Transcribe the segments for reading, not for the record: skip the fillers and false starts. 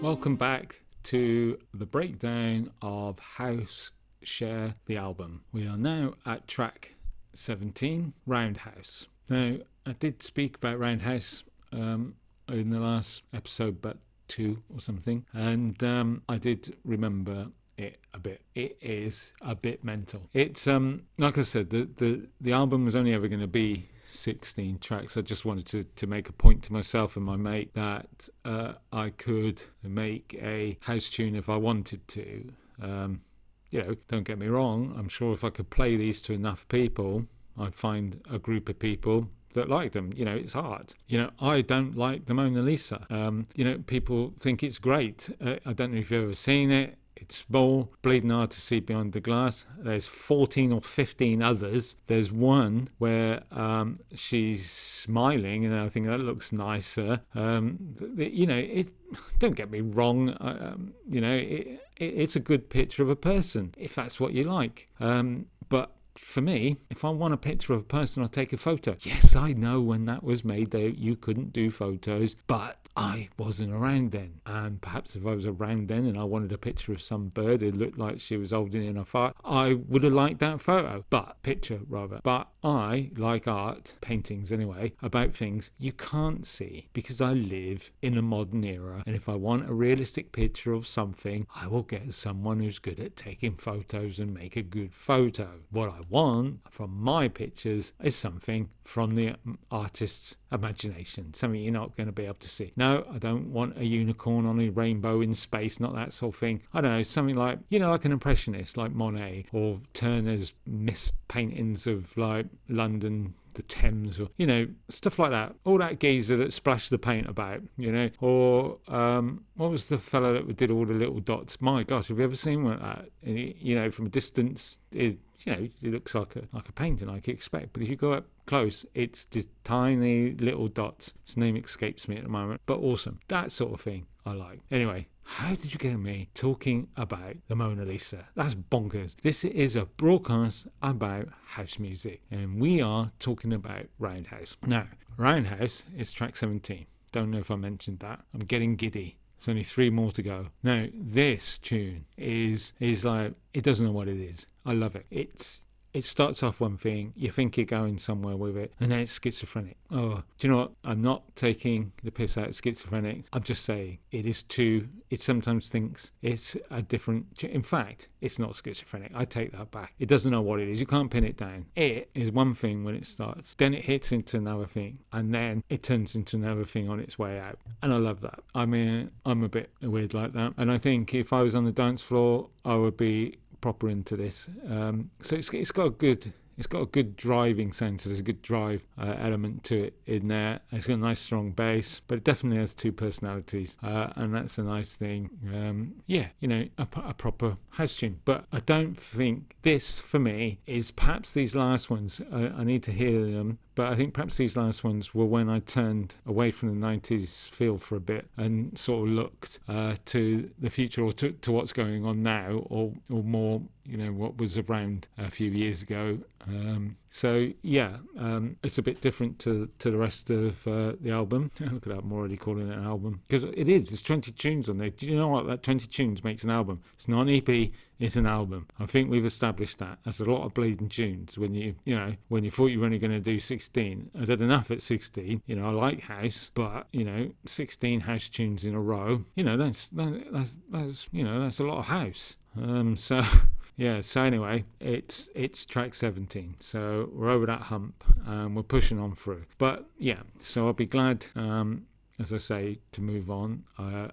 Welcome back to the breakdown of House Share the album. We are now at track 17, Roundhouse. Now, I did speak about Roundhouse in the last episode, but 2 or something, and I did remember it a bit. It is a bit mental. It's like I said, the album was only ever going to be 16 tracks. I just wanted to make a point to myself and my mate that I could make a house tune if I wanted to. Don't get me wrong, I'm sure if I could play these to enough people, I'd find a group of people that like them. It's hard. I don't like the Mona Lisa. People think it's great. I don't know if you've ever seen it. It's small, bleeding hard to see behind the glass. There's 14 or 15 others. There's one where she's smiling, and I think that looks nicer. Don't get me wrong. It's a good picture of a person, if that's what you like. But for me, if I want a picture of a person, I'll take a photo. Yes, I know when that was made, you couldn't do photos, but I wasn't around then. And perhaps if I was around then and I wanted a picture of some bird who looked like she was holding in a fire, I would have liked that picture. But I like art, paintings anyway, about things you can't see, because I live in a modern era, and if I want a realistic picture of something, I will get someone who's good at taking photos and make a good photo. What I want from my pictures is something from the artist's imagination, something you're not going to be able to see. No, I don't want a unicorn on a rainbow in space, not that sort of thing. I don't know, something like, like an impressionist, like Monet, or Turner's mist paintings of like London, the Thames, or stuff like that. All that geezer that splashed the paint about, or what was the fellow that did all the little dots? My gosh, have you ever seen one like that? From a distance, it looks like a painting like you expect, but if you go up close, it's just tiny little dots. His name escapes me at the moment, but awesome. That sort of thing I like. Anyway, how did you get me talking about the Mona Lisa? That's bonkers. This is a broadcast about house music, and we are talking about Roundhouse. Now, Roundhouse is track 17. Don't know if I mentioned that. I'm getting giddy. There's only 3 more to go. Now, this tune is like, it doesn't know what it is. I love it. It starts off one thing, you think you're going somewhere with it, and then it's schizophrenic. Oh, do you know what? I'm not taking the piss out of schizophrenic. I'm just saying it sometimes thinks it's a different, in fact, it's not schizophrenic. I take that back. It doesn't know what it is. You can't pin it down. It is one thing when it starts, then it hits into another thing, and then it turns into another thing on its way out. And I love that. I mean, I'm a bit weird like that. And I think if I was on the dance floor, I would be proper into this. So it's got a good driving sense. There's a good drive element to it in there. It's got a nice strong bass, but it definitely has 2 personalities, and that's a nice thing. A proper house tune. But I don't think this, for me, is perhaps these last ones. I need to hear them, but I think perhaps these last ones were when I turned away from the 90s feel for a bit and sort of looked to the future, or to what's going on now, or more, what was around a few years ago. It's a bit different to the rest of the album. Look at that, I'm already calling it an album, because it is. There's 20 tunes on there. Do you know what? That 20 tunes makes an album. It's not an EP, it's an album. I think we've established that. That's a lot of bleeding tunes. When you thought you were only going to do 16, I did enough at 16. I like house, but 16 house tunes in a row. That's a lot of house. So anyway, it's track 17. So we're over that hump and we're pushing on through. But yeah, so I'll be glad, as I say, to move on. I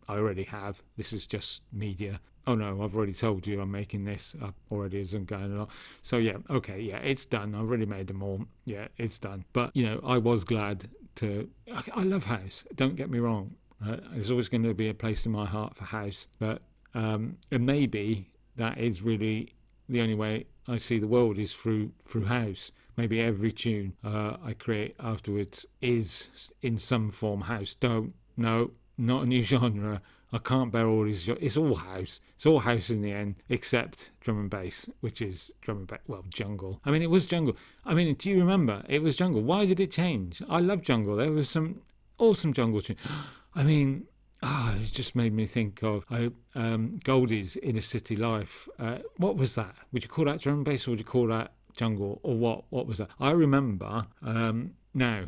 already have. This is just media. Oh no, I've already told you I'm making this up already as I'm going along. So yeah, okay, yeah, it's done. I've already made them all. Yeah, it's done. But, I was glad to... I love house. Don't get me wrong. There's always going to be a place in my heart for house. But and maybe that is really the only way I see the world, is through house. Maybe every tune I create afterwards is in some form house. No, not a new genre. I can't bear all these. It's all house. It's all house in the end, except drum and bass, which is drum and bass. Well, jungle. I mean, it was jungle. I mean, do you remember? It was jungle. Why did it change? I love jungle. There was some awesome jungle tune. I mean, it just made me think of Goldie's Inner City Life. What was that? Would you call that drum and bass, or would you call that jungle, or what? What was that? I remember. Now,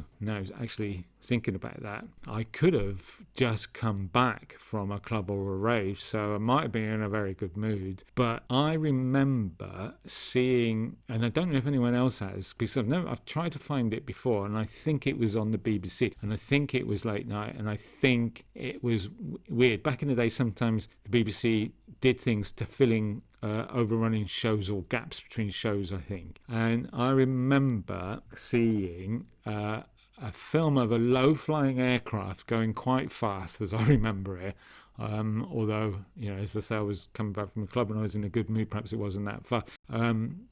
actually thinking about that, I could have just come back from a club or a rave, so I might have been in a very good mood. But I remember seeing, and I don't know if anyone else has, because I've tried to find it before, and I think it was on the BBC, and I think it was late night, and I think it was weird. Back in the day, sometimes the BBC did things to filling overrunning shows or gaps between shows, I think. And I remember seeing a film of a low-flying aircraft going quite fast, as I remember it. Although, as I say, I was coming back from a club and I was in a good mood, perhaps it wasn't that fast. And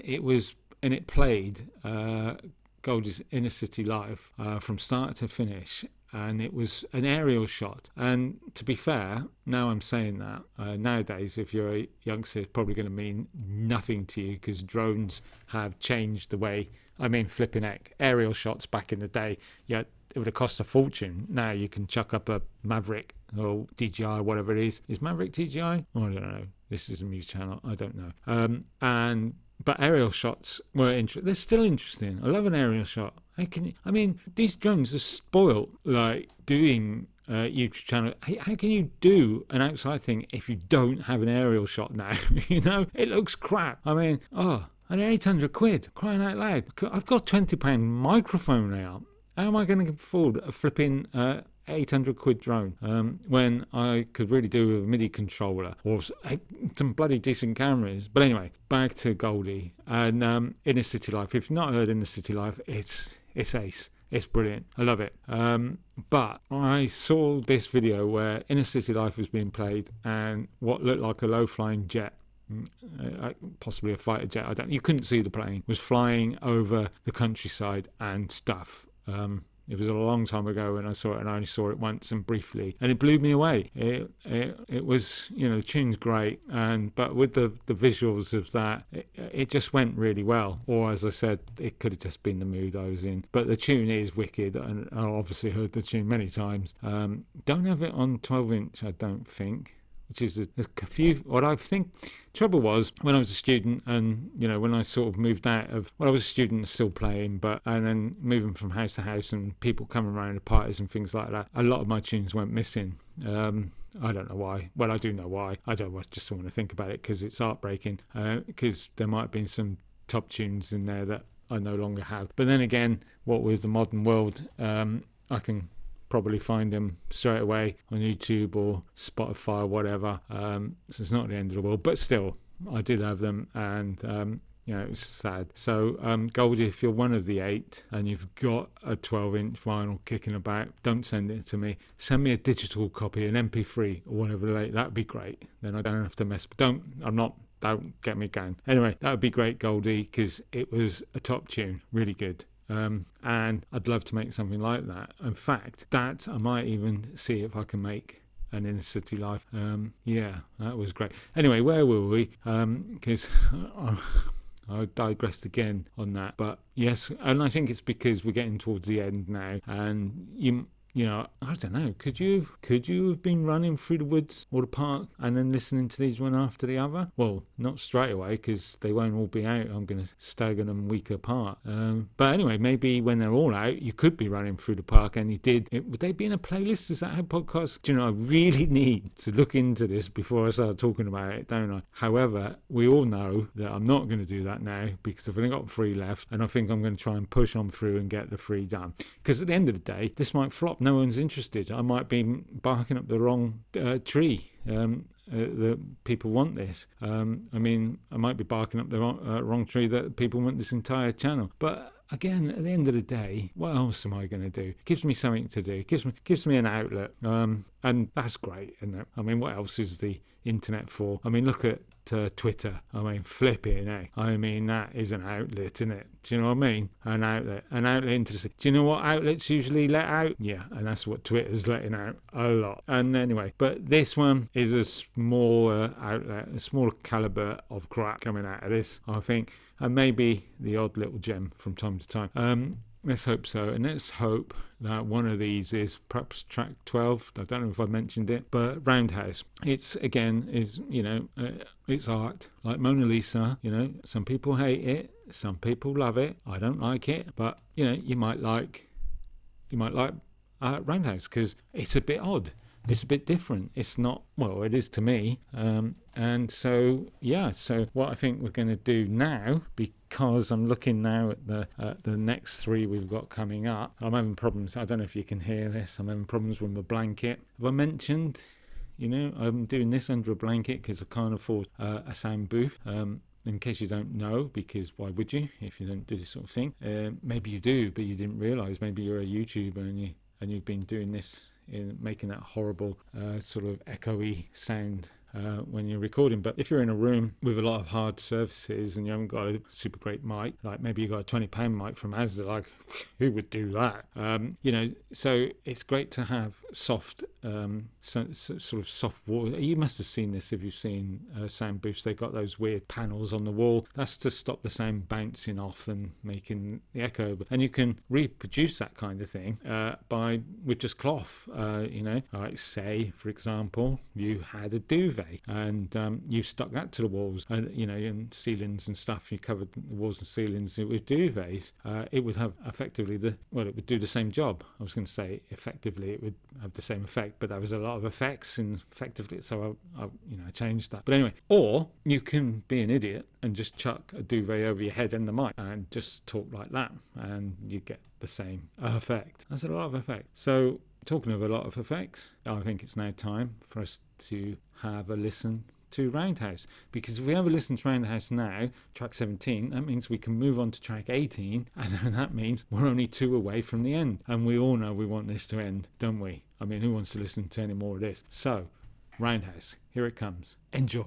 it played Goldie's Inner City Life from start to finish. And it was an aerial shot. And to be fair, now I'm saying that, nowadays, if you're a youngster, it's probably going to mean nothing to you, because drones have changed the way, flipping heck, aerial shots back in the day, it would have cost a fortune. Now you can chuck up a Maverick or DJI, whatever it is. Is Maverick DJI? I don't know. This is a news channel. I don't know. But aerial shots were interesting. They're still interesting. I love an aerial shot. These drones are spoiled, like doing YouTube channel. How can you do an outside thing if you don't have an aerial shot now? It looks crap. And 800 quid, crying out loud. I've got a £20 microphone now. How am I going to afford a flipping 800 quid drone when I could really do with a MIDI controller or some bloody decent cameras? But anyway, back to Goldie and Inner City Life. If you've not heard Inner City Life, it's ace. It's brilliant. I love it. But I saw this video where Inner City Life was being played, and what looked like a low-flying jet, possibly a fighter jet, you couldn't see the plane, was flying over the countryside and stuff. It was a long time ago when I saw it, and I only saw it once and briefly, and it blew me away. It was, the tune's great, but with the visuals of that, it just went really well. Or as I said, it could have just been the mood I was in. But the tune is wicked, and I obviously heard the tune many times. Don't have it on 12-inch, I don't think, which is a few. What I think trouble was when I was a student, and when I sort of moved out of, I was a student still playing, and then moving from house to house and people coming around to parties and things like that, a lot of my tunes went missing. I don't know why. Well, I do know why. I just don't want to think about it, because it's heartbreaking, because there might have been some top tunes in there that I no longer have. But then again, what with the modern world, I can probably find them straight away on YouTube or Spotify or whatever. So it's not the end of the world, but still, I did have them, and it was sad. So Goldie, if you're one of the 8 and you've got a 12-inch vinyl kicking about, don't send it to me. Send me a digital copy, an MP3 or whatever. That'd be great. Then I don't have to mess. Don't get me going. Anyway, that would be great, Goldie, because it was a top tune, really good. And I'd love to make something like that. In fact, that I might even see if I can make an Inner City Life. That was great. Anyway, where were we? Because I digressed again on that. But yes, and I think it's because we're getting towards the end now, and I don't know, could you have been running through the woods or the park and then listening to these one after the other? Well, not straight away, because they won't all be out. I'm going to stagger them week apart. But anyway, maybe when they're all out, you could be running through the park, and you did. Would they be in a playlist? Is that how podcasts? I really need to look into this before I start talking about it, don't I? However, we all know that I'm not going to do that now, because I've only got 3 left, and I think I'm going to try and push on through and get the 3 done. Because at the end of the day, this might flop. No one's interested. I might be barking up the wrong tree. That people want this. I might be barking up the wrong tree that people want this entire channel. But again, at the end of the day, what else am I going to do? It gives me something to do. It gives me an outlet. And that's great, isn't it? What else is the internet for? Look at Twitter. Flipping, eh? That is an outlet, isn't it? Do you know what I mean? An outlet into the... Do you know what outlets usually let out? Yeah, and that's what Twitter's letting out a lot. And anyway, but this one is a smaller outlet, a smaller caliber of crap coming out of this, I think, and maybe the odd little gem from time to time. let's hope so. And let's hope that one of these is perhaps track 12. I don't know if I mentioned it, but Roundhouse. It's, again, is, it's art. Like Mona Lisa, some people hate it, some people love it. I don't like it, but, you might like Roundhouse because it's a bit odd. It's a bit different. It's not, well, it is to me. And so, so what I think we're going to do now, because I'm looking now at the next three we've got coming up, I'm having problems. I don't know if you can hear this. I'm having problems with my blanket. Have I mentioned, I'm doing this under a blanket because I can't afford a sound booth. In case you don't know, because why would you if you don't do this sort of thing? Maybe you do, but you didn't realise. Maybe you're a YouTuber and you've been doing this, in making that horrible sort of echoey sound when you're recording. But if you're in a room with a lot of hard surfaces and you haven't got a super great mic, like maybe you got a £20 mic from Asda, like who would do that? So it's great to have soft, sort of soft wall. You must have seen this if you've seen sound booths. They've got those weird panels on the wall. That's to stop the sound bouncing off and making the echo. And you can reproduce that kind of thing with just cloth. Like say, for example, you had a duvet and you stuck that to the walls and ceilings and stuff. You covered the walls and ceilings with duvets. It would have effectively it would do the same job. I was going to say effectively it would have the same effect, but there was a lot of effects and effectively, so I changed that. But anyway, or you can be an idiot and just chuck a duvet over your head and the mic and just talk like that, and you get the same effect. That's a lot of effect. So talking of a lot of effects, I think it's now time for us to have a listen to Roundhouse, because if we have a listen to Roundhouse now, track 17, that means we can move on to track 18, and then that means we're only 2 away from the end, and we all know we want this to end, don't we? I mean, who wants to listen to any more of this? So Roundhouse, here it comes. Enjoy.